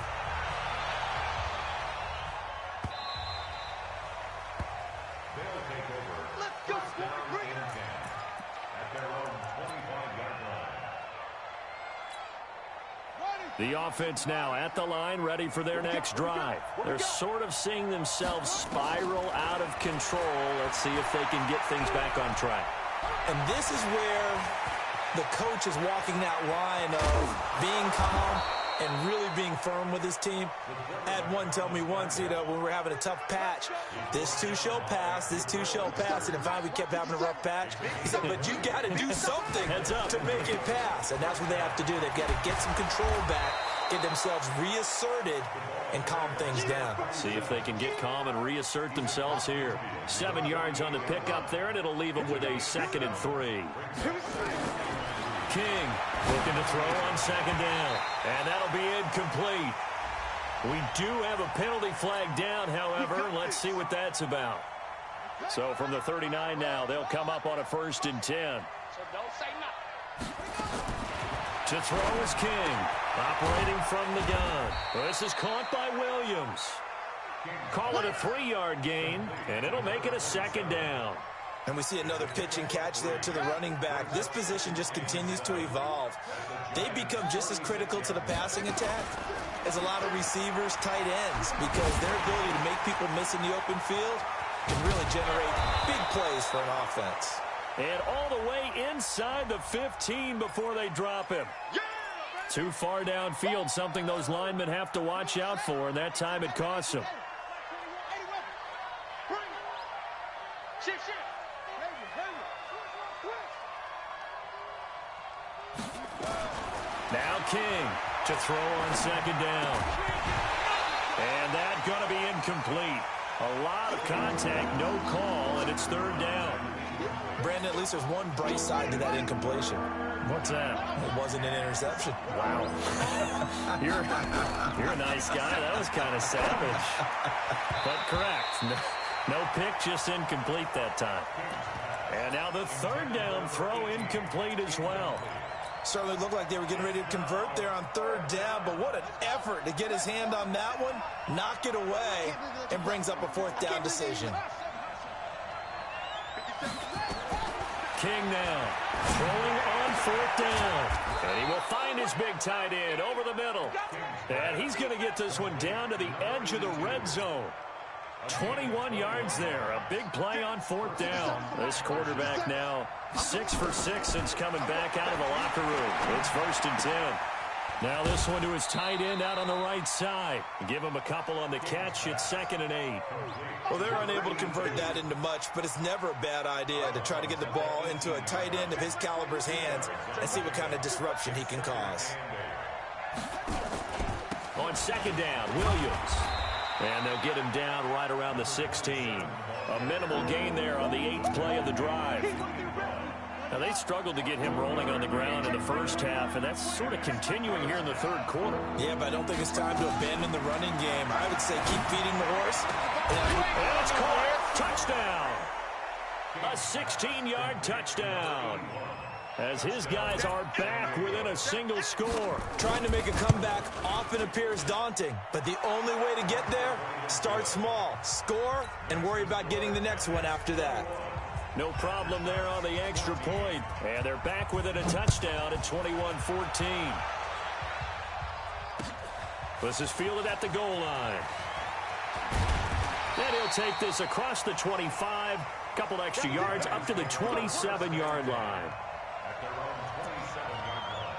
The offense now at the line, ready for their next drive. They're sort of seeing themselves spiral out of control. Let's see if they can get things back on track. And this is where the coach is walking that line of being calm and really being firm with his team. I had one tell me once, when we were having a tough patch, this too shall pass, this too shall pass, and if we kept having a rough patch, he said, but you got to do something to make it pass, and that's what they have to do. They've got to get some control back, get themselves reasserted, and calm things down. See if they can get calm and reassert themselves here. 7 yards on the pickup there, and it'll leave them with a 2nd and 3. King looking to throw on 2nd down, and that'll be incomplete. We do have a penalty flag down, however. Let's see what that's about. So from the 39 now, they'll come up on a 1st and 10. So don't say nothing. To throw is King, operating from the gun. This is caught by Williams. Call it a 3-yard gain, and it'll make it a 2nd down. And we see another pitch and catch there to the running back. This position just continues to evolve. They become just as critical to the passing attack as a lot of receivers, tight ends, because their ability to make people miss in the open field can really generate big plays for an offense. And all the way inside the 15 before they drop him. Too far downfield, something those linemen have to watch out for, and that time it costs them. Now King to throw on 2nd down. And that's going to be incomplete. A lot of contact, no call, and it's 3rd down. Brandon, at least there's one bright side to that incompletion. What's that? It wasn't an interception. Wow. You're a nice guy. That was kind of savage. But correct. No pick, just incomplete that time. And now the 3rd down throw incomplete as well. Certainly looked like they were getting ready to convert there on 3rd down, but what an effort to get his hand on that one, knock it away, and brings up a 4th down decision. King now throwing on 4th down. And he will find his big tight end over the middle. And he's going to get this one down to the edge of the red zone. 21 yards there. A big play on 4th down. This quarterback now 6 for 6 since coming back out of the locker room. It's 1st and 10. Now this one to his tight end out on the right side. Give him a couple on the catch. It's 2nd and 8. Well, they're unable to convert that into much, but it's never a bad idea to try to get the ball into a tight end of his caliber's hands and see what kind of disruption he can cause. On 2nd down, Williams. And they'll get him down right around the 16. A minimal gain there on the 8th play of the drive. Now, they struggled to get him rolling on the ground in the first half, and that's sort of continuing here in the 3rd quarter. Yeah, but I don't think it's time to abandon the running game. I would say keep feeding the horse. And it's caught. Touchdown. A 16-yard touchdown. As his guys are back within a single score. Trying to make a comeback often appears daunting, but the only way to get there, start small, score, and worry about getting the next one after that. No problem there on the extra point. And they're back within a touchdown at 21-14. This is fielded at the goal line. And he'll take this across the 25. Couple extra yards up to the 27-yard line. At their own 27-yard line.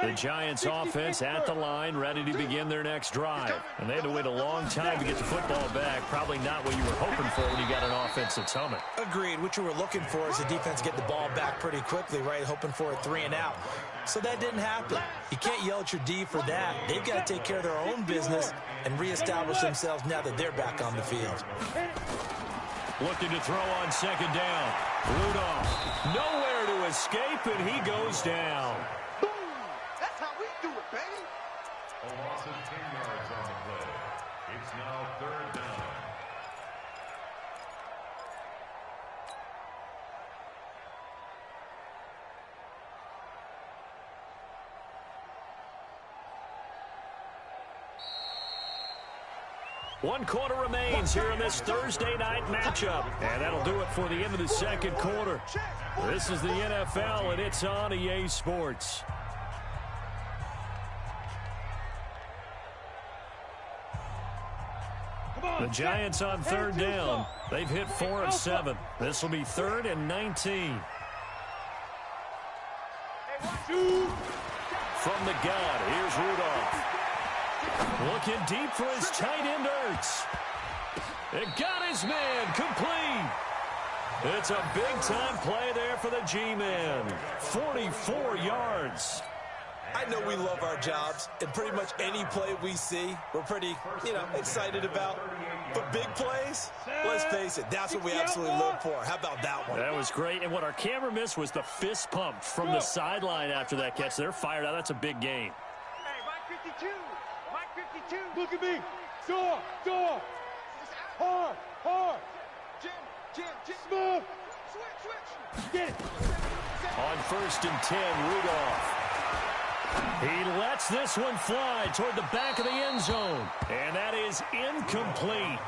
The Giants offense at the line, ready to begin their next drive. And they had to wait a long time to get the football back. Probably not what you were hoping for when you got an offense that's humming. Agreed. What you were looking for is the defense get the ball back pretty quickly, right? Hoping for a 3 and out. So that didn't happen. You can't yell at your D for that. They've got to take care of their own business and reestablish themselves now that they're back on the field. Looking to throw on 2nd down. Rudolph nowhere to escape, and he goes down. That's how we do it, baby. A loss of 10 yards on the play. It's now 3rd down. One quarter remains here in this Thursday night matchup. And that'll do it for the end of the 2nd quarter. This is the NFL, and it's on EA Sports. The Giants on 3rd down. They've hit 4 of 7. This will be 3rd and 19. From the gun, here's Rudolph. Looking deep for his tight end, Ertz. It got his man complete. It's a big-time play there for the G-Man. 44 yards. I know we love our jobs, and pretty much any play we see, we're pretty, excited about. But big plays, let's face it, that's what we absolutely live for. How about that one? That was great, and what our camera missed was the fist pump from the sideline after that catch. They're fired out. That's a big game. Hey, Mike 52. Mike 52. Look at me. Door. Hard. Jim. Smooth. Switch. Get it. On 1st and 10, Rudolph. He lets this one fly toward the back of the end zone. And that is incomplete.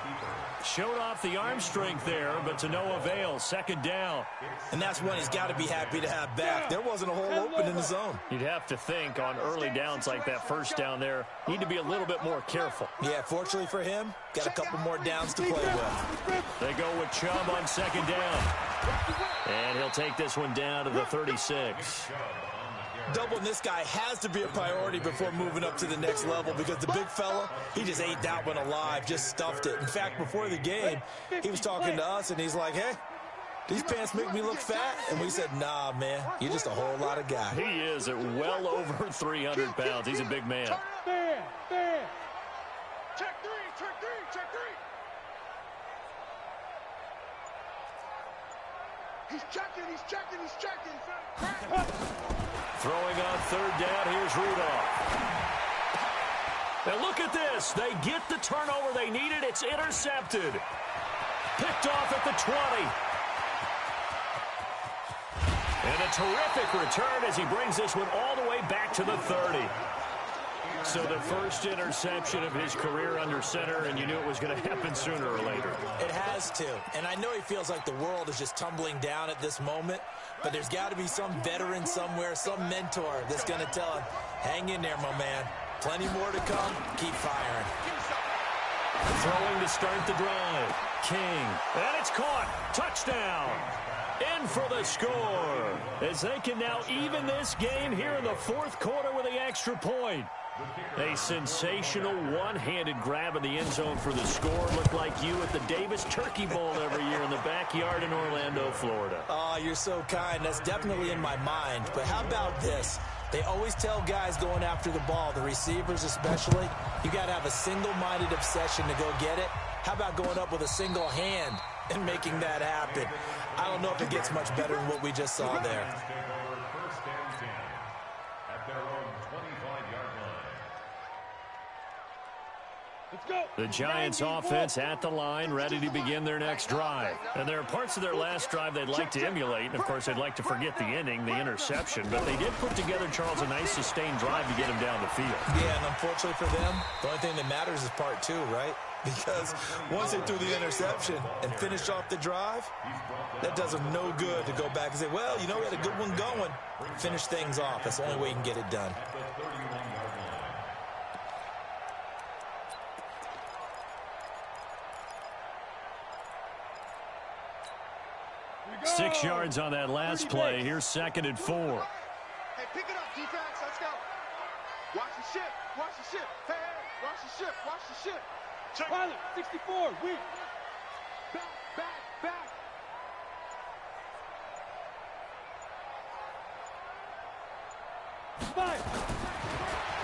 Showed off the arm strength there, but to no avail. 2nd down. And that's one he's got to be happy to have back. There wasn't a hole open in the zone. You'd have to think on early downs like that 1st down there, need to be a little bit more careful. Yeah, fortunately for him, got a couple more downs to play with. They go with Chubb on 2nd down. And he'll take this one down to the 36. Doubling this guy has to be a priority before moving up to the next level because the big fella, he just ate that one alive, just stuffed it. In fact, before the game, he was talking to us, and he's like, hey, these pants make me look fat? And we said, nah, man, you're just a whole lot of guy. He is at well over 300 pounds. He's a big man. There. Check three. He's checking. Throwing on 3rd down, here's Rudolph. Now look at this. They get the turnover they needed. It's intercepted. Picked off at the 20. And a terrific return as he brings this one all the way back to the 30. So the first interception of his career under center, and you knew it was going to happen sooner or later. It has to. And I know he feels like the world is just tumbling down at this moment, but there's got to be some veteran somewhere, some mentor that's going to tell him, hang in there, my man. Plenty more to come. Keep firing. Throwing to start the drive. King. And it's caught. Touchdown. In for the score. As they can now even this game here in the fourth quarter with the extra point. A sensational one-handed grab in the end zone for the score. Looked like you at the Davis Turkey Bowl every year in the backyard in Orlando, Florida. Oh, you're so kind. That's definitely in my mind. But how about this? They always tell guys going after the ball, the receivers especially, you got to have a single-minded obsession to go get it. How about going up with a single hand and making that happen? I don't know if it gets much better than what we just saw there. First and 10 at their own 25-yard line. Let's go. The Giants offense at the line, ready to begin their next drive. And there are parts of their last drive they'd like to emulate. And, of course, they'd like to forget the inning, the interception. But they did put together, Charles, a nice sustained drive to get him down the field. Yeah, and unfortunately for them, the only thing that matters is part two, right? Because once they threw the interception and finished off the drive, that does them no good to go back and say, well, you know, we had a good one going. Finish things off. That's the only way you can get it done. 6 yards on that last play. Here's 2nd and 4. Hey, pick it up, defense. Let's go. Watch the ship. Watch the ship. Hey, hey, watch the ship. Watch the ship. Pilot, 64. Weak. Back.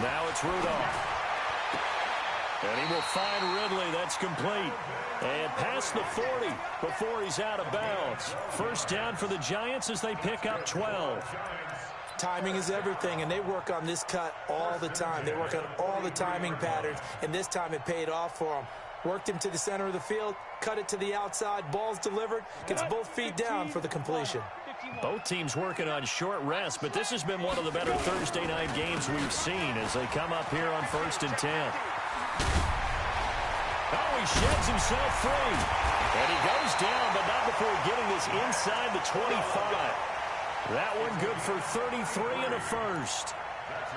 Now it's Rudolph. And he will find Ridley. That's complete. And past the 40 before he's out of bounds. First down for the Giants as they pick up 12. Timing is everything, and they work on this cut all the time. They work on all the timing patterns, and this time it paid off for them. Worked him to the center of the field, cut it to the outside, ball's delivered, gets both feet down for the completion. Both teams working on short rest, but this has been one of the better Thursday night games we've seen as they come up here on 1st and 10. Oh, he sheds himself free. And he goes down, but not before getting this inside the 25. That one good for 33 and a first.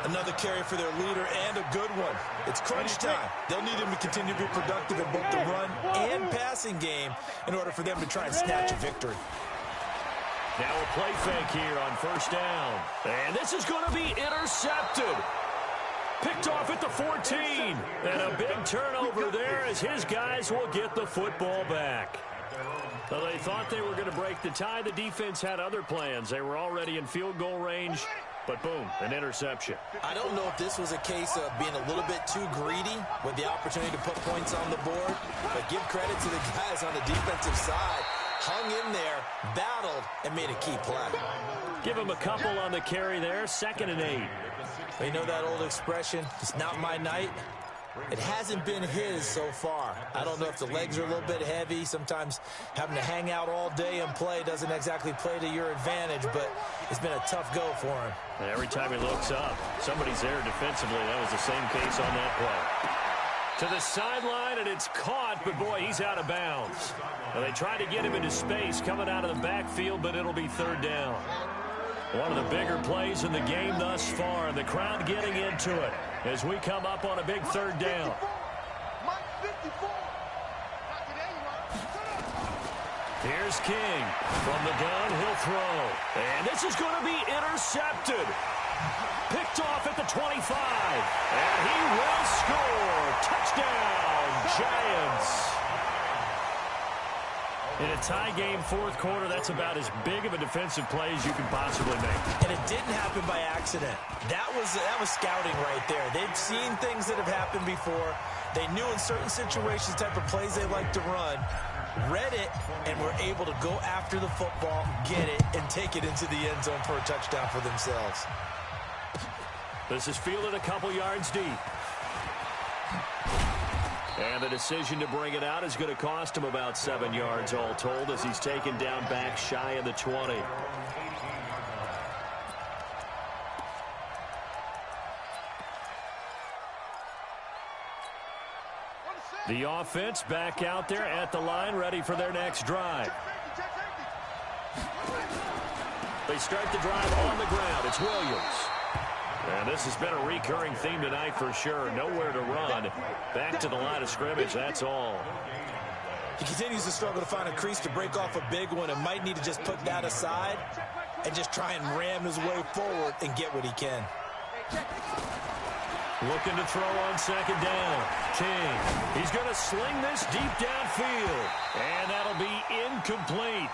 Another carry for their leader and a good one. It's crunch time. They'll need him to continue to be productive in both the run and passing game in order for them to try and snatch a victory. Now a play fake here on 1st down. And this is going to be intercepted. Picked off at the 14. And a big turnover there as his guys will get the football back. So they thought they were going to break the tie. The defense had other plans. They were already in field goal range. But boom, an interception. I don't know if this was a case of being a little bit too greedy with the opportunity to put points on the board. But give credit to the guys on the defensive side. Hung in there, battled, and made a key play. Give him a couple on the carry there. 2nd and 8. Well, you know that old expression, it's not my night? It hasn't been his so far. I don't know if the legs are a little bit heavy. Sometimes having to hang out all day and play doesn't exactly play to your advantage, but it's been a tough go for him. And every time he looks up, somebody's there defensively. That was the same case on that play. To the sideline, and it's caught, but boy, he's out of bounds. Now, they tried to get him into space coming out of the backfield, but it'll be 3rd down. One of the bigger plays in the game thus far, and the crowd getting into it as we come up on a big 3rd down. Here's King. From the gun, he'll throw. And this is going to be intercepted. Picked off at the 25. And he will score. Touchdown, Giants. In a tie game, 4th quarter, that's about as big of a defensive play as you can possibly make. And it didn't happen by accident. That was scouting right there. They've seen things that have happened before. They knew in certain situations type of plays they like to run, read it, and were able to go after the football, get it, and take it into the end zone for a touchdown for themselves. This is fielded a couple yards deep. And the decision to bring it out is going to cost him about 7 yards all told as he's taken down back shy of the 20. The offense back out there at the line, ready for their next drive. They start the drive on the ground. It's Williams. And this has been a recurring theme tonight for sure. Nowhere to run. Back to the line of scrimmage, that's all. He continues to struggle to find a crease to break off a big one and might need to just put that aside and just try and ram his way forward and get what he can. Looking to throw on second down. King. He's going to sling this deep downfield. And that'll be incomplete.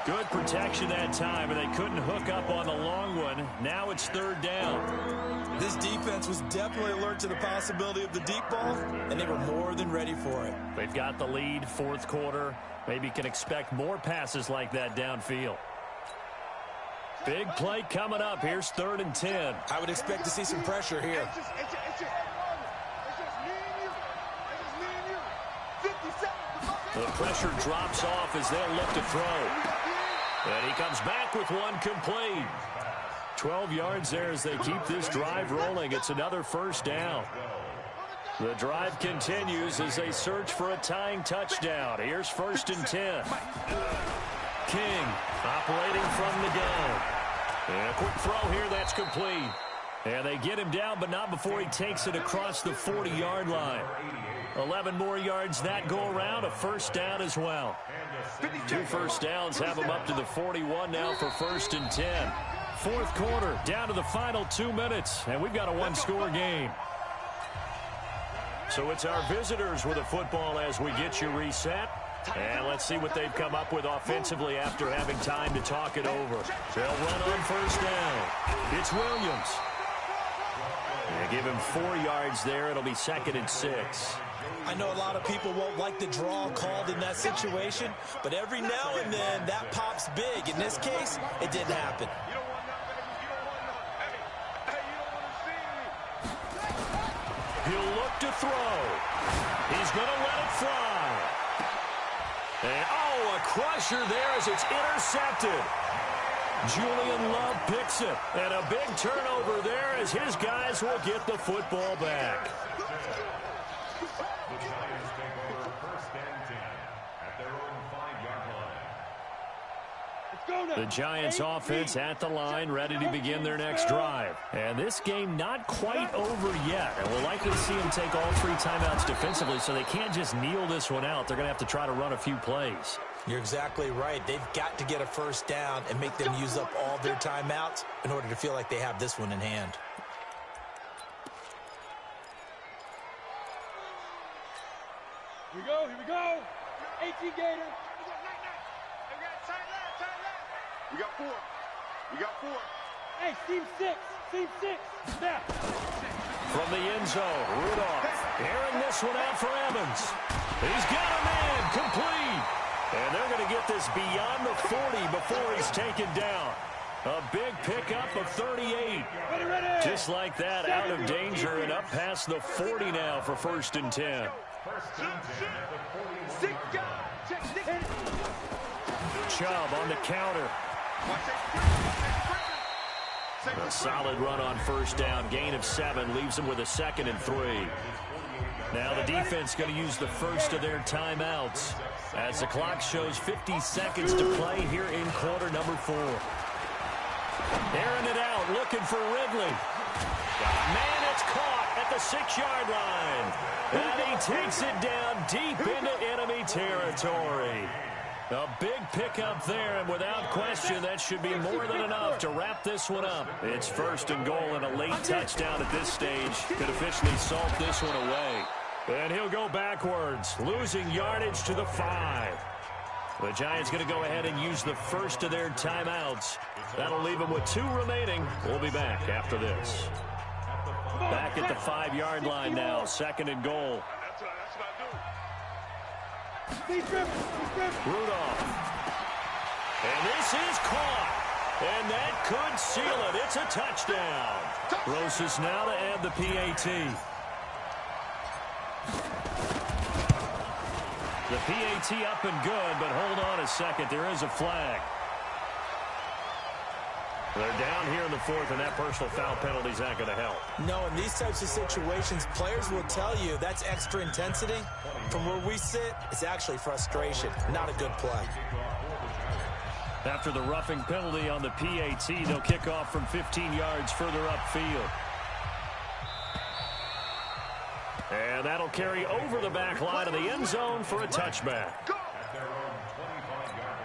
Good protection that time, and they couldn't hook up on the long one. Now it's third down. This defense was definitely alert to the possibility of the deep ball, and they were more than ready for it. They've got the lead, fourth quarter. Maybe can expect more passes like that downfield. Big play coming up. Here's 3rd and 10. I would expect to see some pressure here. The pressure drops off as they'll look to throw. And he comes back with one complete. 12 yards there as they keep this drive rolling. It's another first down. The drive continues as they search for a tying touchdown. Here's 1st and 10. King operating from the gun. And a quick throw here, that's complete. And they get him down, but not before he takes it across the 40-yard line. 11 more yards that go around, a first down as well. 2 first downs have him up to the 41 now for 1st and 10. Fourth quarter, down to the final 2 minutes, and we've got a one-score game. So it's our visitors with the football as we get you reset. And let's see what they've come up with offensively after having time to talk it over. They'll run on first down. It's Williams. They give him 4 yards there. It'll be 2nd and 6. I know a lot of people won't like the draw called in that situation, but every now and then that pops big. In this case, it didn't happen. He'll look to throw. He's going to let it fly. And, oh, a crusher there as it's intercepted. Julian Love picks it. And a big turnover there as his guys will get the football back. The Giants take over 1st and 10 at their own 5-yard line. The Giants offense at the line, ready to begin their next drive. And this game not quite over yet. And we'll likely see them take all 3 timeouts defensively, so they can't just kneel this one out. They're going to have to try to run a few plays. You're exactly right. They've got to get a first down and make them use up all their timeouts in order to feel like they have this one in hand. Here we go. 18 Gator. We got 4. Hey, team 6. Now. From the end zone, Rudolph airing this one out for Evans. He's got a man complete. And they're going to get this beyond the 40 before he's taken down. A big pickup of 38. Just like that, out of danger and up past the 40 now for 1st and 10. Chubb on the counter. A solid run on first down. Gain of 7 leaves them with a 2nd and 3. Now the defense going to use the first of their timeouts as the clock shows 50 seconds to play here in quarter number 4. Airing it out, looking for Ridley. Man, it's caught at the 6-yard line. And he takes it down deep into enemy territory. A big pickup there, and without question, that should be more than enough to wrap this one up. It's 1st and goal, and a late touchdown at this stage could officially salt this one away. And he'll go backwards, losing yardage to the 5. The Giants going to go ahead and use the first of their timeouts. That'll leave them with 2 remaining. We'll be back after this. Back at the 5-yard line now, 2nd and goal. Rudolph. And this is caught. And that could seal it. It's a touchdown. Rosas now to add the PAT. The PAT up and good, but hold on a second. There is a flag. They're down here in the 4th, and that personal foul penalty is not going to help. No, in these types of situations, players will tell you that's extra intensity. From where we sit, it's actually frustration, not a good play. After the roughing penalty on the PAT, they'll kick off from 15 yards further upfield. And that'll carry over the back line of the end zone for a touchback. At their own 25-yard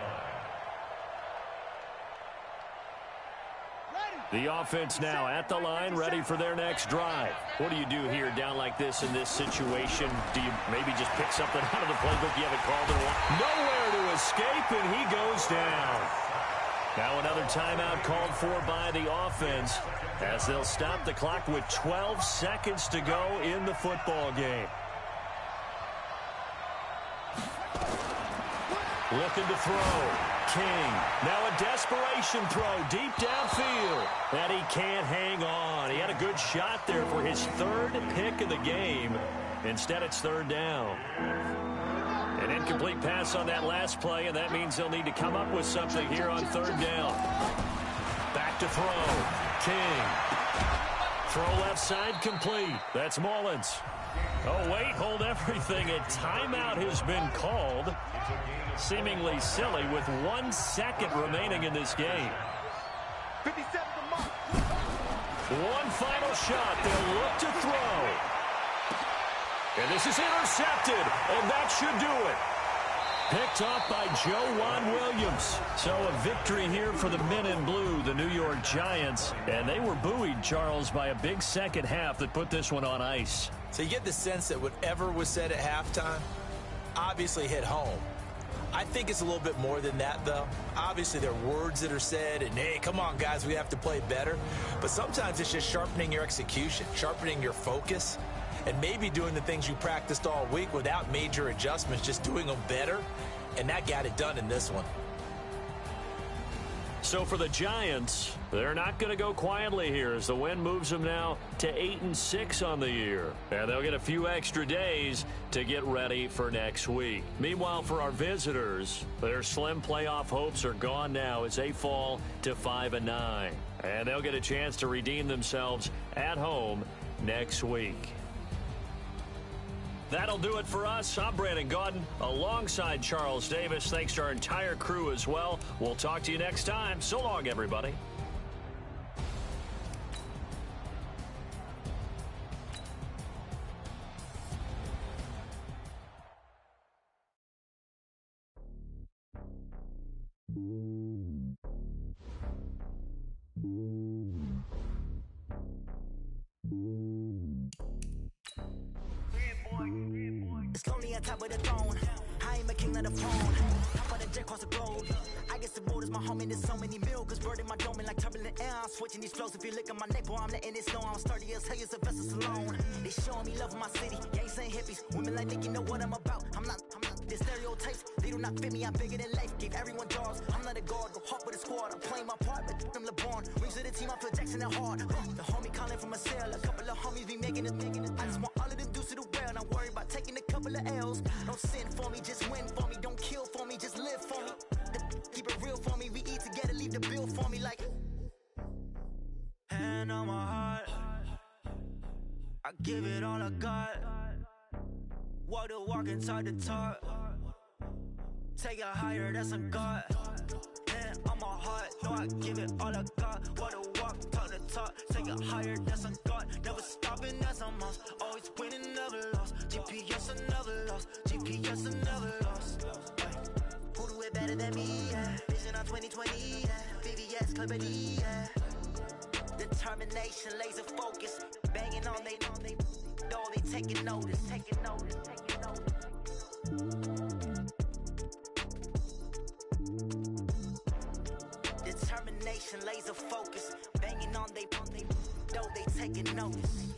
line. The offense now at the line, ready for their next drive. What do you do here down like this in this situation? Do you maybe just pick something out of the playbook you haven't called in a while? Nowhere to escape, and he goes down. Now another timeout called for by the offense as they'll stop the clock with 12 seconds to go in the football game. Looking to throw. King. Now a desperation throw deep downfield. And he can't hang on. He had a good shot there for his third pick of the game. Instead, it's third down. An incomplete pass on that last play, and that means they'll need to come up with something here on third down. Back to throw. King. Throw left side complete. That's Mullins. Oh, wait, hold everything. A timeout has been called. Seemingly silly with 1 second remaining in this game. 57 to mark. One final shot. They'll look to throw. And this is intercepted, and that should do it. Picked off by Joejuan Williams. So a victory here for the men in blue, the New York Giants. And they were buoyed, Charles, by a big second half that put this one on ice. So you get the sense that whatever was said at halftime obviously hit home. I think it's a little bit more than that, though. Obviously, there are words that are said, and, hey, come on, guys, we have to play better. But sometimes it's just sharpening your execution, sharpening your focus, and maybe doing the things you practiced all week without major adjustments, just doing them better, and that got it done in this one. So for the Giants, they're not going to go quietly here as the win moves them now to 8-6 on the year. And they'll get a few extra days to get ready for next week. Meanwhile, for our visitors, their slim playoff hopes are gone now as they fall to 5-9. And they'll get a chance to redeem themselves at home next week. That'll do it for us. I'm Brandon Gaudin alongside Charles Davis. Thanks to our entire crew as well. We'll talk to you next time. So long, everybody. It's lonely on top of the throne. I am a king of the phone. Top of the jet across the globe. I guess the world is my home and there's so many mil. Cause bird in my dome and like turbulent air. I'm switching these flows. If you look at my neck, boy, I'm letting it snow. I'm sturdy as hell as a vessel alone. They showing me love in my city. Gangs ain't hippies. Women like Nick, you know what I'm about. I'm not the stereotypes. They do not fit me. I'm bigger than life. Gave everyone jobs. I'm not a guard. Go hard with a squad. I'm playing my part, but I'm LeBron. Rings to the team. I feel Jackson and hard. The homie calling from a cell. A couple of homies be making it. I just want all of them dudes to the well. Not worry about taking a couple of L's. Don't sin for me, just win for me. Don't kill for me, just live for me. Keep it real for me. We eat together, leave the bill for me like. Hand on my heart, I give it all I got. Walk the walk and talk the talk. Take it higher, that's a God. Hand on my heart, no, I give it all I got. Walk the walk, talk the talk. Take it higher, that's a God. Never stopping, that's a must. Always winning, never lost. GPS, I never lost. GPS, I never lost. Who do it better than me? Yeah. Vision on 2020. Yeah. VVS, Clippity. Yeah. Determination, laser focus. Banging on they know they taking notice. Taking notice. Taking notice. Determination, laser focus. Banging on they know they taking notice.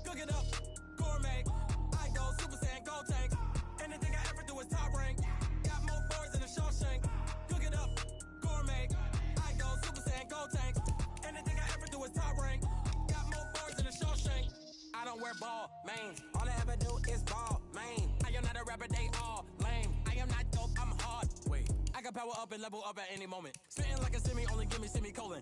Cook it up, gourmet. I go Super Saiyan, gold tank. Anything I ever do is top rank. Got more boards than a Shawshank. Cook it up, gourmet. I go Super Saiyan, gold tank. Anything I ever do is top rank. can power up and level up at any moment. Spitting like a semi, only give me semicolon.